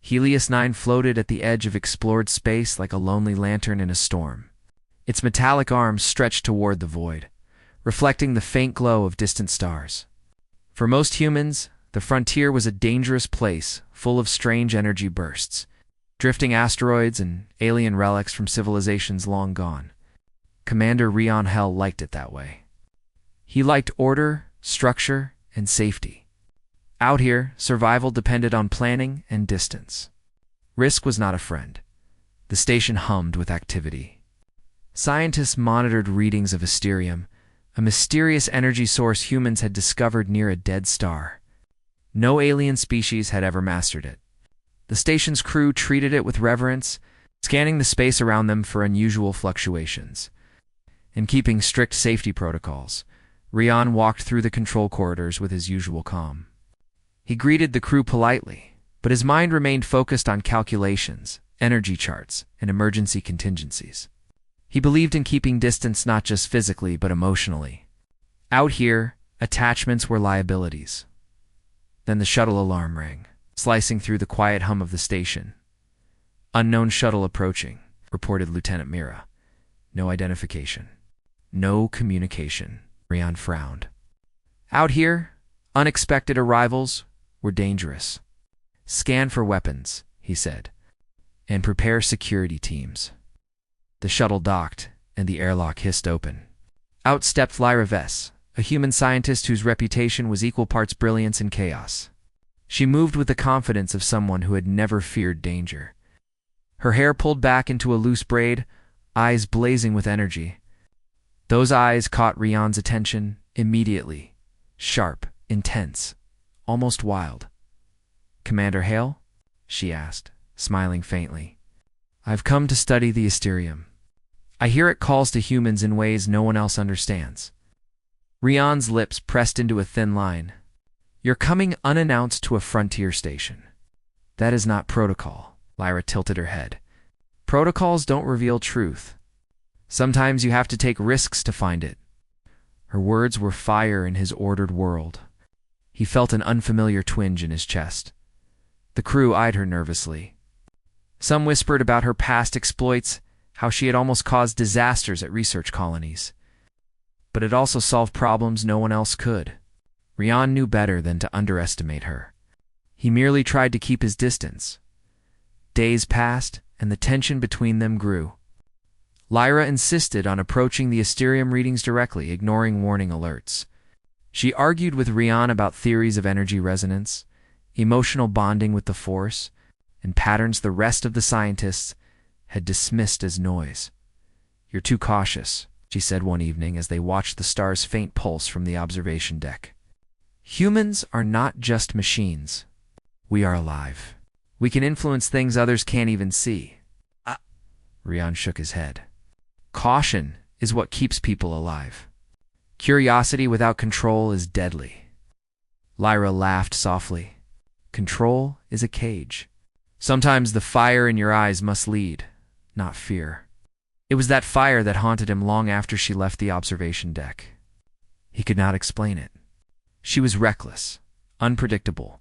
Helios 9 floated at the edge of explored space like a lonely lantern in a storm. Its metallic arms stretched toward the void, reflecting the faint glow of distant stars. For most humans, the frontier was a dangerous place full of strange energy bursts, drifting asteroids and alien relics from civilizations long gone. Commander Rion Hell liked it that way. He liked order, structure, and safety. Out here, survival depended on planning and distance. Risk was not a friend. The station hummed with activity. Scientists monitored readings of Asterium, a mysterious energy source humans had discovered near a dead star. No alien species had ever mastered it. The station's crew treated it with reverence, scanning the space around them for unusual fluctuations. And keeping strict safety protocols, Rion walked through the control corridors with his usual calm. He greeted the crew politely, but his mind remained focused on calculations, energy charts, and emergency contingencies. He believed in keeping distance not just physically but emotionally. Out here, attachments were liabilities. Then the shuttle alarm rang, slicing through the quiet hum of the station. "Unknown shuttle approaching," reported Lieutenant Mira. No identification. No communication. Rion frowned. Out here, unexpected arrivals were dangerous. "Scan for weapons," he said, "and prepare security teams." The shuttle docked, and the airlock hissed open. Out stepped Lyra Vess, a human scientist whose reputation was equal parts brilliance and chaos. She moved with the confidence of someone who had never feared danger. Her hair pulled back into a loose braid, eyes blazing with energy. Those eyes caught Rion's attention immediately. Sharp, intense, almost wild. "Commander Hale?" she asked, smiling faintly. "I've come to study the Asterium. I hear it calls to humans in ways no one else understands." Rion's lips pressed into a thin line. "You're coming unannounced to a frontier station. That is not protocol." Lyra tilted her head. "Protocols don't reveal truth. Sometimes you have to take risks to find it." Her words were fire in his ordered world. He felt an unfamiliar twinge in his chest. The crew eyed her nervously. Some whispered about her past exploits, how she had almost caused disasters at research colonies. But it also solved problems no one else could. Rion knew better than to underestimate her. He merely tried to keep his distance. Days passed, and the tension between them grew. Lyra insisted on approaching the Asterium readings directly, ignoring warning alerts. She argued with Rion about theories of energy resonance, emotional bonding with the Force, and patterns the rest of the scientists had dismissed as noise. "You're too cautious," she said one evening as they watched the star's faint pulse from the observation deck. "Humans are not just machines. We are alive. We can influence things others can't even see." Rion shook his head. "Caution is what keeps people alive. Curiosity without control is deadly." Lyra laughed softly. "Control is a cage. Sometimes the fire in your eyes must lead, not fear." It was that fire that haunted him long after she left the observation deck. He could not explain it. She was reckless, unpredictable,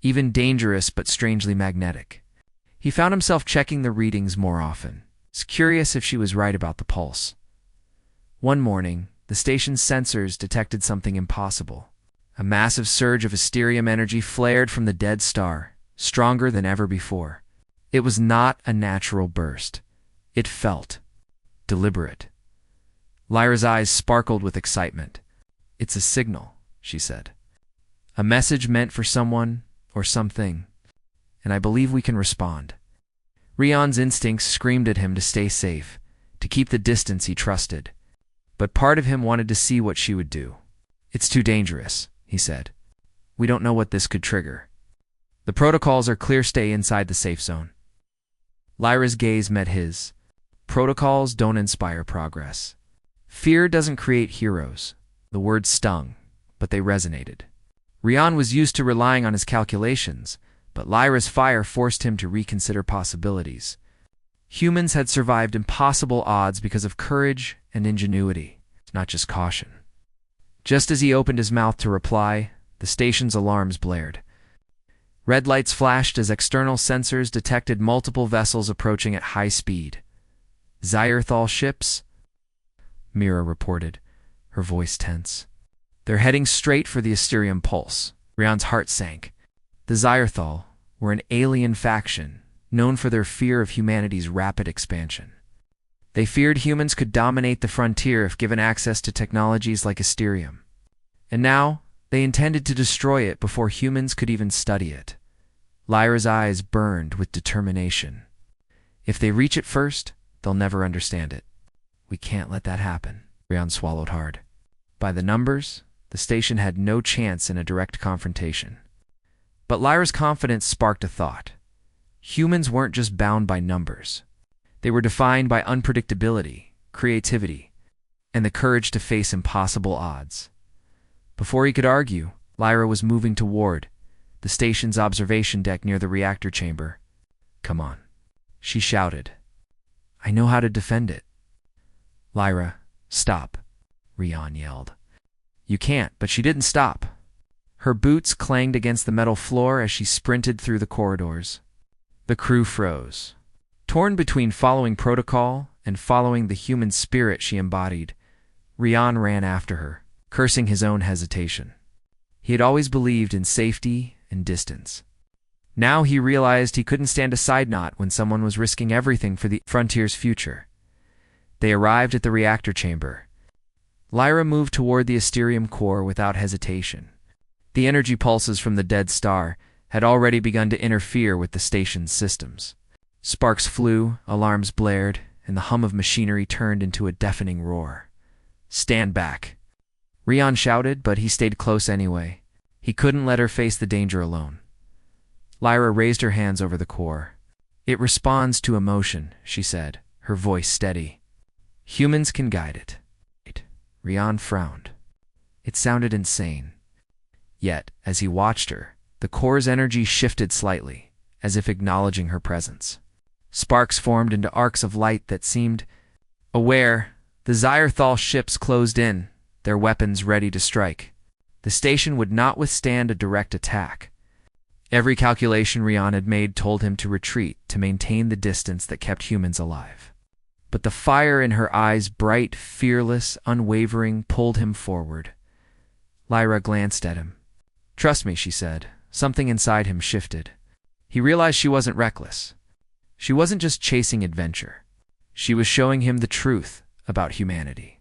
even dangerous but strangely magnetic. He found himself checking the readings more often, curious if she was right about the pulse. One morning, the station's sensors detected something impossible. A massive surge of Asterium energy flared from the dead star, stronger than ever before. It was not a natural burst. It felt deliberate. Lyra's eyes sparkled with excitement. "It's a signal," she said. "A message meant for someone or something, and I believe we can respond." Rion's instincts screamed at him to stay safe, to keep the distance he trusted. But part of him wanted to see what she would do. "It's too dangerous," he said. "We don't know what this could trigger. The protocols are clear, stay inside the safe zone." Lyra's gaze met his. Protocols don't inspire progress. Fear doesn't create heroes. The words stung, but they resonated. Rion was used to relying on his calculations, but Lyra's fire forced him to reconsider possibilities. Humans had survived impossible odds because of courage and ingenuity, not just caution. Just as he opened his mouth to reply, the station's alarms blared. Red lights flashed as external sensors detected multiple vessels approaching at high speed. Zyrthal ships? Mira reported, her voice tense. They're heading straight for the Asterium Pulse. Rion's heart sank. The Zyrthal were an alien faction, known for their fear of humanity's rapid expansion. They feared humans could dominate the frontier if given access to technologies like Asterium. And now, they intended to destroy it before humans could even study it. Lyra's eyes burned with determination. If they reach it first, they'll never understand it. We can't let that happen. Rion swallowed hard. By the numbers, the station had no chance in a direct confrontation. But Lyra's confidence sparked a thought. Humans weren't just bound by numbers. They were defined by unpredictability, creativity, and the courage to face impossible odds. Before he could argue, Lyra was moving toward the station's observation deck near the reactor chamber. "Come on," she shouted. "I know how to defend it." "Lyra, stop," Rion yelled. "You can't," but she didn't stop. Her boots clanged against the metal floor as she sprinted through the corridors. The crew froze. Torn between following protocol and following the human spirit she embodied, Rion ran after her, cursing his own hesitation. He had always believed in safety and distance. Now he realized he couldn't stand a side knot when someone was risking everything for the frontier's future. They arrived at the reactor chamber. Lyra moved toward the Asterium core without hesitation. The energy pulses from the dead star had already begun to interfere with the station's systems. Sparks flew, alarms blared, and the hum of machinery turned into a deafening roar. "Stand back," Rion shouted, but he stayed close anyway. He couldn't let her face the danger alone. Lyra raised her hands over the core. "It responds to emotion," she said, her voice steady. "Humans can guide it." Rion frowned. It sounded insane. Yet, as he watched her, the core's energy shifted slightly, as if acknowledging her presence. Sparks formed into arcs of light that seemed aware. The Zyrthal ships closed in, their weapons ready to strike. The station would not withstand a direct attack. Every calculation Rion had made told him to retreat to maintain the distance that kept humans alive. But the fire in her eyes, bright, fearless, unwavering, pulled him forward. Lyra glanced at him. "Trust me," she said. Something inside him shifted. He realized she wasn't reckless. She wasn't just chasing adventure. She was showing him the truth about humanity.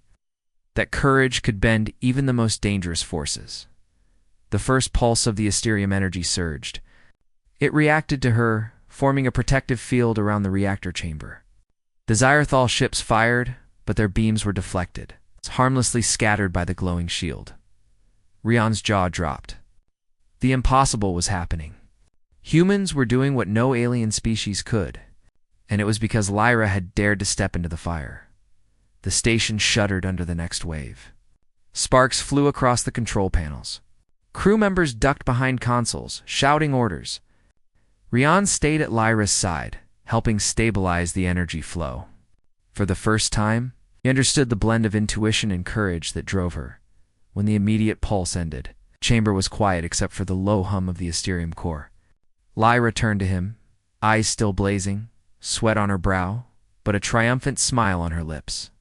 That courage could bend even the most dangerous forces. The first pulse of the Asterium energy surged. It reacted to her, forming a protective field around the reactor chamber. The Zyrthal ships fired, but their beams were deflected, harmlessly scattered by the glowing shield. Rion's jaw dropped. The impossible was happening. Humans were doing what no alien species could, and it was because Lyra had dared to step into the fire. The station shuddered under the next wave. Sparks flew across the control panels. Crew members ducked behind consoles, shouting orders. Rion stayed at Lyra's side, helping stabilize the energy flow. For the first time, he understood the blend of intuition and courage that drove her. When the immediate pulse ended, the chamber was quiet except for the low hum of the Asterium core. Lyra turned to him, eyes still blazing, sweat on her brow, but a triumphant smile on her lips.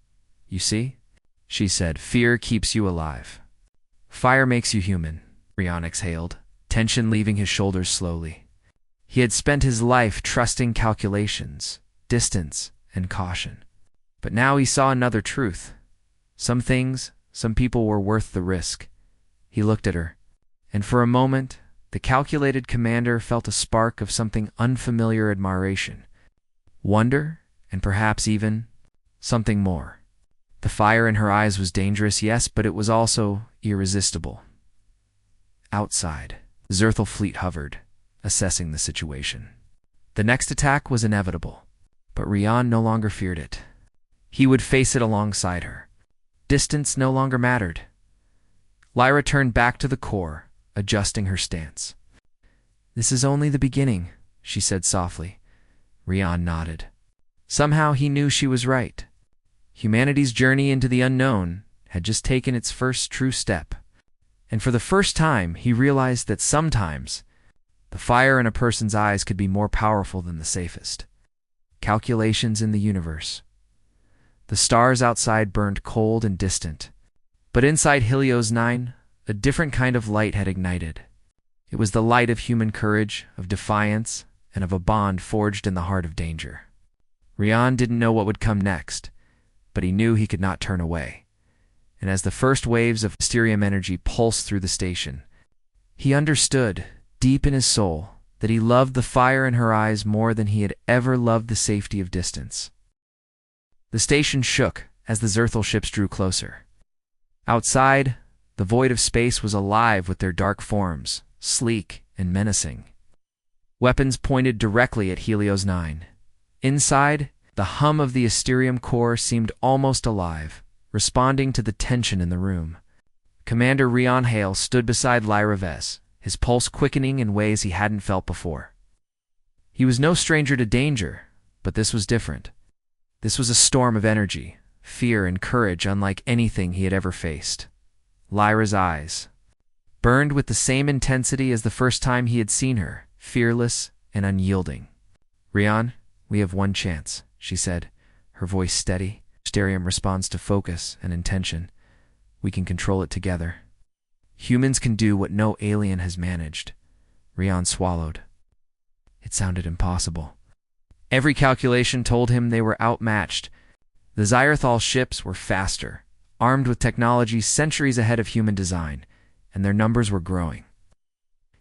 "You see?" she said. "Fear keeps you alive. Fire makes you human." Rion exhaled, tension leaving his shoulders slowly. He had spent his life trusting calculations, distance, and caution. But now he saw another truth. Some things, some people were worth the risk. He looked at her, and for a moment, the calculated commander felt a spark of something unfamiliar admiration. Wonder, and perhaps even something more. The fire in her eyes was dangerous, yes, but it was also irresistible. Outside, the Zyrthal fleet hovered, assessing the situation. The next attack was inevitable, but Rion no longer feared it. He would face it alongside her. Distance no longer mattered. Lyra turned back to the core, adjusting her stance. "This is only the beginning," she said softly. Rion nodded. Somehow he knew she was right. Humanity's journey into the unknown had just taken its first true step. And for the first time, he realized that sometimes The fire in a person's eyes could be more powerful than the safest calculations in the universe. The stars outside burned cold and distant, but inside Helios 9, a different kind of light had ignited. It was the light of human courage, of defiance, and of a bond forged in the heart of danger. Rian didn't know what would come next, but he knew he could not turn away. And as the first waves of mysterium energy pulsed through the station, he understood, deep in his soul, that he loved the fire in her eyes more than he had ever loved the safety of distance. The station shook as the Zerthal ships drew closer. Outside, the void of space was alive with their dark forms, sleek and menacing. Weapons pointed directly at Helios 9. Inside, the hum of the Asterium core seemed almost alive, responding to the tension in the room. Commander Rian Hale stood beside Lyra Vess, his pulse quickening in ways he hadn't felt before. He was no stranger to danger, but this was different. This was a storm of energy, fear, and courage unlike anything he had ever faced. Lyra's eyes burned with the same intensity as the first time he had seen her, fearless and unyielding. "Rian, we have one chance," she said, her voice steady. Asterium responds to focus and intention. We can control it together. Humans can do what no alien has managed. Rian swallowed. It sounded impossible. Every calculation told him they were outmatched. The Zyrthal ships were faster, armed with technology centuries ahead of human design, and their numbers were growing.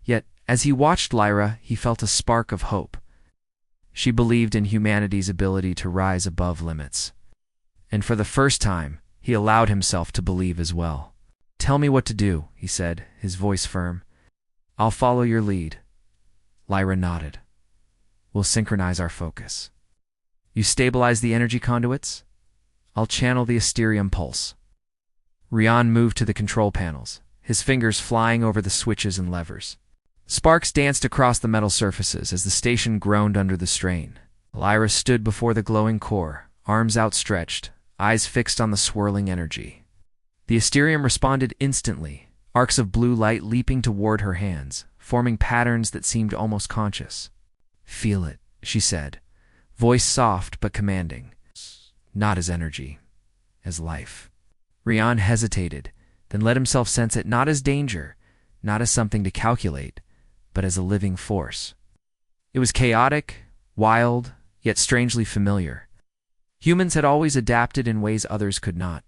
Yet, as he watched Lyra, he felt a spark of hope. She believed in humanity's ability to rise above limits. And for the first time, he allowed himself to believe as well. "Tell me what to do," he said, his voice firm. "I'll follow your lead." Lyra nodded. "We'll synchronize our focus. You stabilize the energy conduits? I'll channel the Asterium pulse." Rian moved to the control panels, his fingers flying over the switches and levers. Sparks danced across the metal surfaces as the station groaned under the strain. Lyra stood before the glowing core, arms outstretched, eyes fixed on the swirling energy. The Asterium responded instantly, arcs of blue light leaping toward her hands, forming patterns that seemed almost conscious. "Feel it," she said, voice soft but commanding. "Not as energy, as life." Rian hesitated, then let himself sense it not as danger, not as something to calculate, but as a living force. It was chaotic, wild, yet strangely familiar. Humans had always adapted in ways others could not.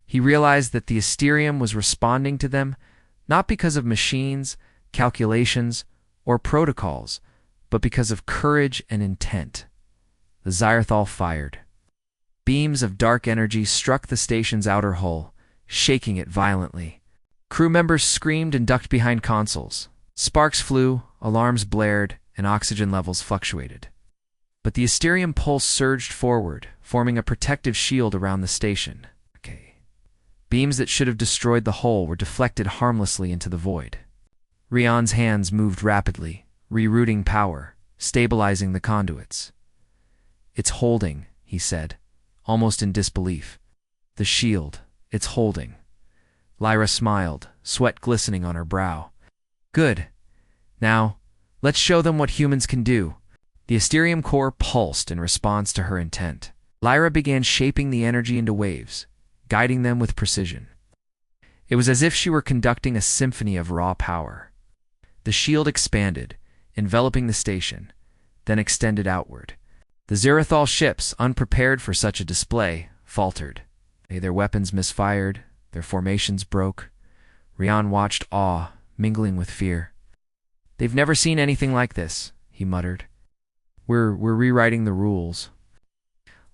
He realized that the Asterium was responding to them not because of machines, calculations, or protocols, but because of courage and intent. The Zyrthal fired. Beams of dark energy struck the station's outer hull, shaking it violently. Crew members screamed and ducked behind consoles. Sparks flew, alarms blared, and oxygen levels fluctuated. But the Asterium pulse surged forward, forming a protective shield around the station. Beams that should have destroyed the hull were deflected harmlessly into the void. Rian's hands moved rapidly, rerouting power, stabilizing the conduits. "It's holding," he said, almost in disbelief. "The shield, it's holding." Lyra smiled, sweat glistening on her brow. "Good. Now, let's show them what humans can do." The Asterium core pulsed in response to her intent. Lyra began shaping the energy into waves, guiding them with precision. It was as if she were conducting a symphony of raw power. The shield expanded, enveloping the station, then extended outward. The Zyrthal ships, unprepared for such a display, faltered. Their weapons misfired, their formations broke. Rian watched awe, mingling with fear. "They've never seen anything like this," he muttered. We're rewriting the rules."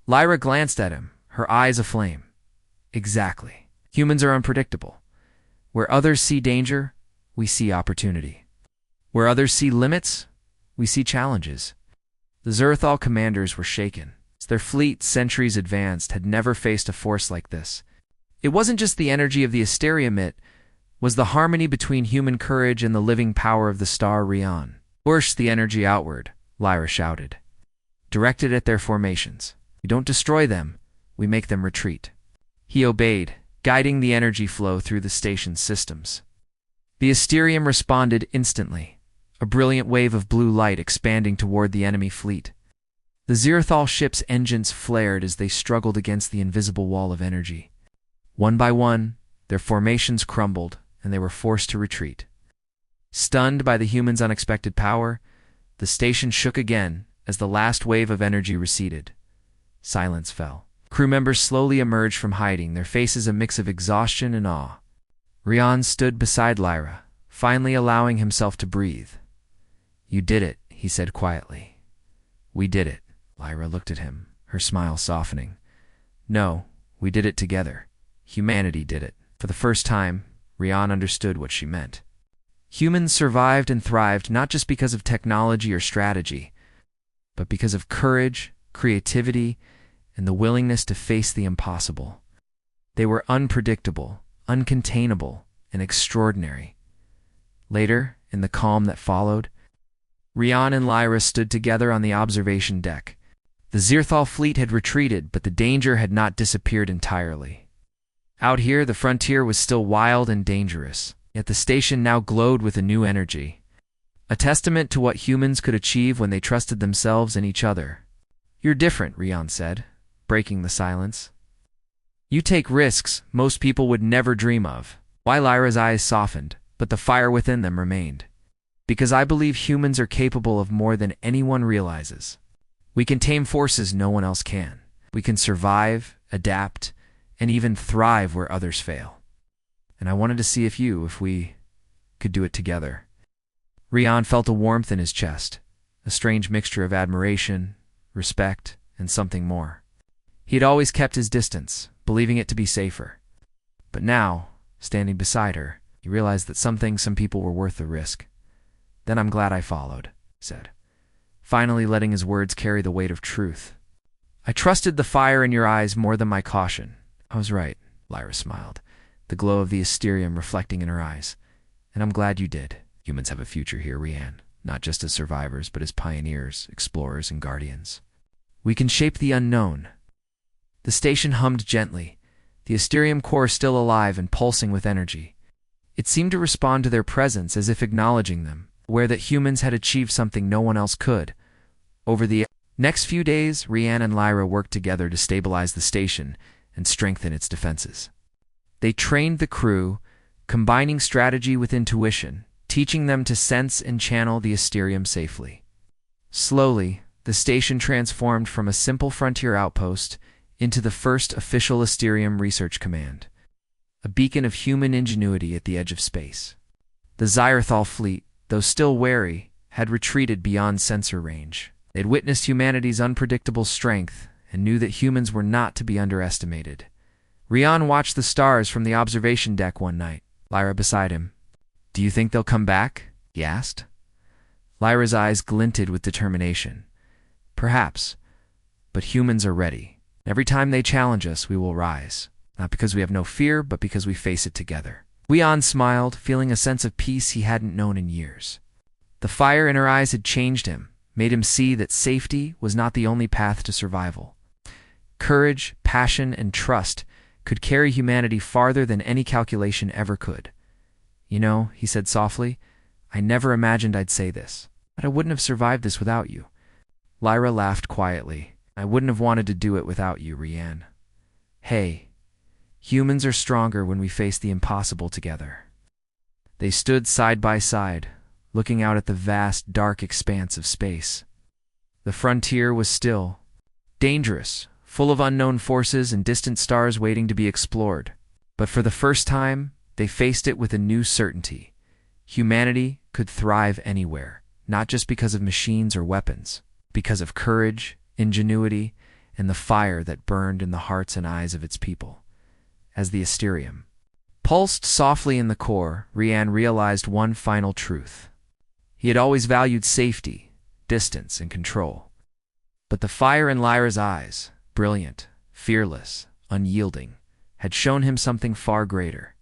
Lyra glanced at him, her eyes aflame. "Exactly. Humans are unpredictable. Where others see danger, we see opportunity. Where others see limits, we see challenges." The Zerthal commanders were shaken. Their fleet, centuries advanced, had never faced a force like this. It wasn't just the energy of the Asterium, it was the harmony between human courage and the living power of the star Rian. "Push the energy outward," Lyra shouted. "Direct it at their formations. We don't destroy them, we make them retreat." He obeyed, guiding the energy flow through the station's systems. The Asterium responded instantly. a brilliant wave of blue light expanding toward the enemy fleet. The Zirathal ship's engines flared as they struggled against the invisible wall of energy. One by one, their formations crumbled, and they were forced to retreat. Stunned by the humans' unexpected power, the station shook again as the last wave of energy receded. Silence fell. Crew members slowly emerged from hiding, their faces a mix of exhaustion and awe. Rian stood beside Lyra, finally allowing himself to breathe. "You did it," he said quietly. "We did it." Lyra looked at him, her smile softening. "No, we did it together. Humanity did it." For the first time, Rian understood what she meant. Humans survived and thrived not just because of technology or strategy, but because of courage, creativity, and the willingness to face the impossible. They were unpredictable, uncontainable, and extraordinary. Later, in the calm that followed, Rian and Lyra stood together on the observation deck. The Zirathal fleet had retreated, but the danger had not disappeared entirely. Out here, the frontier was still wild and dangerous, yet the station now glowed with a new energy, a testament to what humans could achieve when they trusted themselves and each other. "You're different," Rian said, breaking the silence. "You take risks most people would never dream of." Why Lyra's eyes softened, but the fire within them remained. "Because I believe humans are capable of more than anyone realizes. We can tame forces no one else can. We can survive, adapt, and even thrive where others fail. And I wanted to see if we could do it together." Rian felt a warmth in his chest, a strange mixture of admiration, respect, and something more. He had always kept his distance, believing it to be safer. But now, standing beside her, he realized that some people were worth the risk. "Then I'm glad I followed," he said, finally letting his words carry the weight of truth. "I trusted the fire in your eyes more than my caution." "I was right," Lyra smiled, the glow of the Asterium reflecting in her eyes. "And I'm glad you did. Humans have a future here, Rian, not just as survivors, but as pioneers, explorers, and guardians. We can shape the unknown." The station hummed gently, the Asterium core still alive and pulsing with energy. It seemed to respond to their presence as if acknowledging them, aware that humans had achieved something no one else could. Over the next few days, Rian and Lyra worked together to stabilize the station and strengthen its defenses. They trained the crew, combining strategy with intuition, teaching them to sense and channel the Asterium safely. Slowly, the station transformed from a simple frontier outpost into the first official Asterium research command, a beacon of human ingenuity at the edge of space. The Zirathal fleet, though still wary, had retreated beyond sensor range. They had witnessed humanity's unpredictable strength and knew that humans were not to be underestimated. Rian watched the stars from the observation deck one night, Lyra beside him. "Do you think they'll come back?" he asked. Lyra's eyes glinted with determination. "Perhaps, but humans are ready. Every time they challenge us, we will rise, not because we have no fear, but because we face it together." Rian smiled, feeling a sense of peace he hadn't known in years. The fire in her eyes had changed him, made him see that safety was not the only path to survival. Courage, passion, and trust could carry humanity farther than any calculation ever could. "You know," he said softly, "I never imagined I'd say this, but I wouldn't have survived this without you." Lyra laughed quietly. "I wouldn't have wanted to do it without you, Rian. Hey, humans are stronger when we face the impossible together." They stood side by side, looking out at the vast, dark expanse of space. The frontier was still, dangerous, full of unknown forces and distant stars waiting to be explored. But for the first time, they faced it with a new certainty. Humanity could thrive anywhere, not just because of machines or weapons, because of courage, ingenuity, and the fire that burned in the hearts and eyes of its people. As the Asterium pulsed softly in the core, Rian realized one final truth. He had always valued safety, distance, and control. But the fire in Lyra's eyes, brilliant, fearless, unyielding, had shown him something far greater.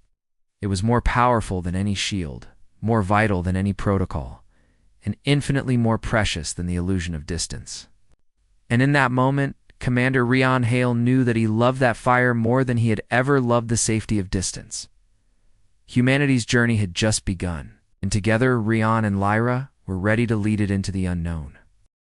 It was more powerful than any shield, more vital than any protocol, and infinitely more precious than the illusion of distance. And in that moment, Commander Rian Hale knew that he loved that fire more than he had ever loved the safety of distance. Humanity's journey had just begun, and together Rian and Lyra we're ready to lead it into the unknown.